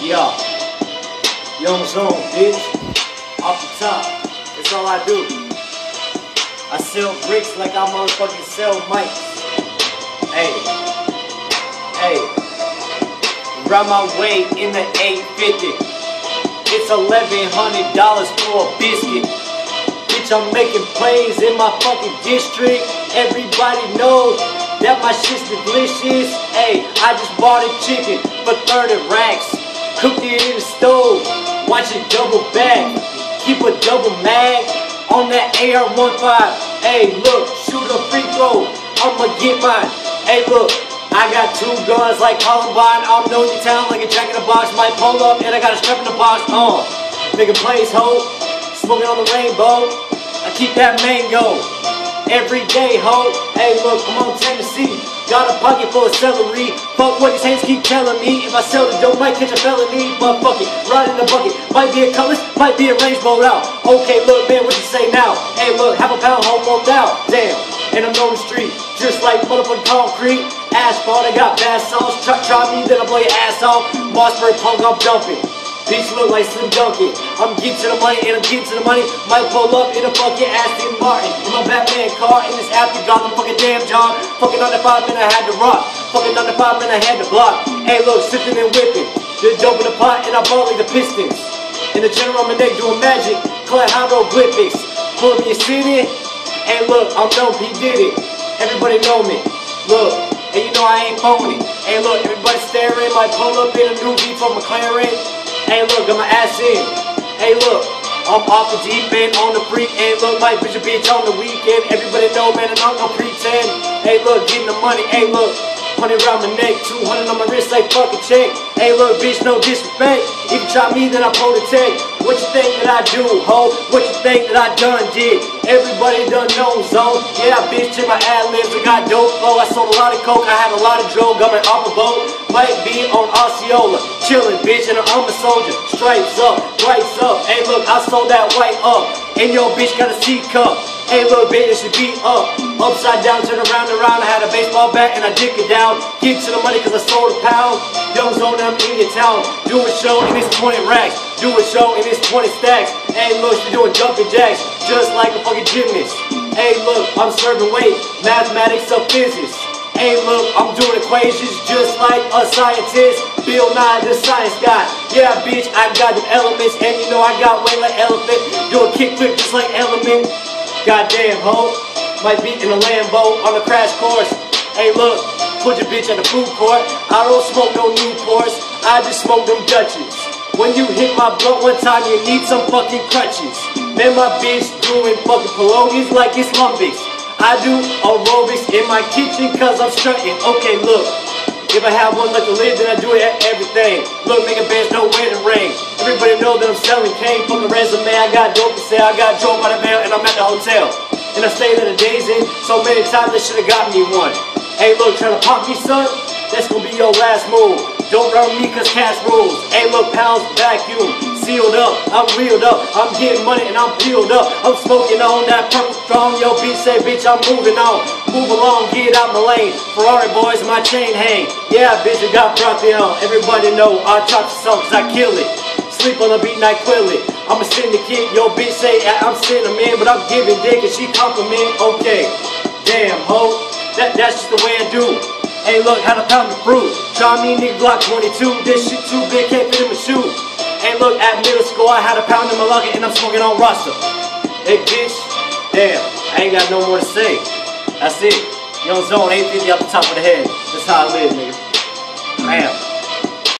Yeah, Young Zone, bitch. Off the top, that's all I do. I sell bricks like I motherfucking sell mics. Hey, round my way in the 850. It's $1,100 for a biscuit. Bitch, I'm making plays in my fucking district. Everybody knows that my shit's delicious. Hey, I just bought a chicken for 30 racks. Cooked it in the stove, watch it double back. Keep a double mag on that AR-15. Hey, look, shoot a free throw, I'ma get mine. Hey, look, I got 2 guns like Columbine. I'm known in town like a jack in the box. Might pull up and I got a strap in the box. Making plays, ho, smoking on the rainbow. I keep that mango every day, ho. Hey, look, I'm on Tennessee. Got a pocket full of celery. Fuck what these hands keep telling me. If I sell the dope, might catch a felony. But fuck it, right in the bucket. Might be a colors, might be a rainbow out. Okay, look, man, what you say now? Hey, look, half a pound, home on out. Damn, and I'm on the street, just like motherfucking concrete. Asphalt, I got bath sauce. Try me, then I blow your ass off. Mossberg punk, I'm dumping. Bitch look like Slim Dunkin. I'm getting to the money and I'm getting to the money. Might pull up in a fucking Aston Martin in my Batman car in this aftergone. I'm fucking damn John. Fucking on the 5 minute I had to rock. Fucking on the 5 minute I had to block. Hey look, sipping and whipping. The dope in the pot and I ball like the Pistons. In the general on my neck doing magic. Collect hieroglyphics. Pull me a city. Hey look, I'm known, P Diddy. Everybody know me. Look, and you know I ain't phony. Hey look, everybody staring. Might pull up in a new V from McLaren. Hey look, got my ass in. Hey look, I'm off the deep end on the freak end. Look, my bitch a bitch on the weekend. Everybody know, man, I'm not gonna pretend. Hey look, getting the money. Hey look, 100 around my neck, 200 on my wrist like fucking check. Hey look, bitch, no disrespect. If you try me, then I pull the tech. What you think that I do, ho? What you think that I done did? Everybody done known zone. Yeah, bitch, check my ad-libs. I got dope flow. I sold a lot of coke. I had a lot of drug. Got my off a boat. Might be on Osceola. Chillin', bitch, and I'm a soldier. Stripes up, brights up. Hey, look, I sold that white up. And yo, bitch, got a C cup. Hey, little bitch, it should be up. Upside down, turn around and around. I had a baseball bat and I dick it down. Get to the money cause I sold a pound. Young Zone, I'm in your town. Do a show and it's 20 racks. Do a show and it's 20 stacks. Hey, look, you're doing jumping jacks. Just like a fucking gymnast. Hey, look, I'm serving weight. Mathematics of physics. Hey, look, I'm doing equations just like a scientist. Bill Nye, the science guy. Yeah, bitch, I got them elements. And you know I got weight like elephant. Do a kickflip just like Element. Goddamn, ho. Might be in a Lambo on a crash course. Hey, look, put your bitch at the food court. I don't smoke no Newports. I just smoke them Dutches. When you hit my blunt one time, you need some fucking crutches. Man, my bitch doing fucking Polonies like it's Lumbics. I do aerobics in my kitchen cause I'm strutting. Okay, look, if I have one like to live, then I do it at everything. Look, making bands, no wedding ring. Everybody know that I'm selling cane. Fucking resume, I got dope to sell. I got drove by the mail and I'm at the hotel. And I stayed there the days in so many times they should've got me one. Hey, look, trying to pop me, son? That's gonna be your last move. Don't run me cause cash rules. Hey, look, pounds vacuum. Sealed up, I'm reeled up, I'm getting money and I'm peeled up. I'm smoking on that purple strong. Yo, bitch, say, bitch, I'm moving on. Move along, get out my lane. Ferrari boys, my chain hang. Yeah, bitch, I got Brontheon. Everybody know I talk to some cause I kill it. Sleep on the beat and I quill it. I'm a syndicate, yo, bitch, say, I'm cinnamon, but I'm giving dick and she compliment. Okay, damn, ho, that's just the way I do. Hey, look, had a pound of fruit. Try me, nigga, Glock 22. This shit too big, can't fit in my shoe. Hey, look, at middle school, I had a pound in my locker and I'm smoking on Rasta. Hey, bitch, damn, I ain't got no more to say. That's it. Young Zone, 850 off the top of the head. That's how I live, nigga. Damn.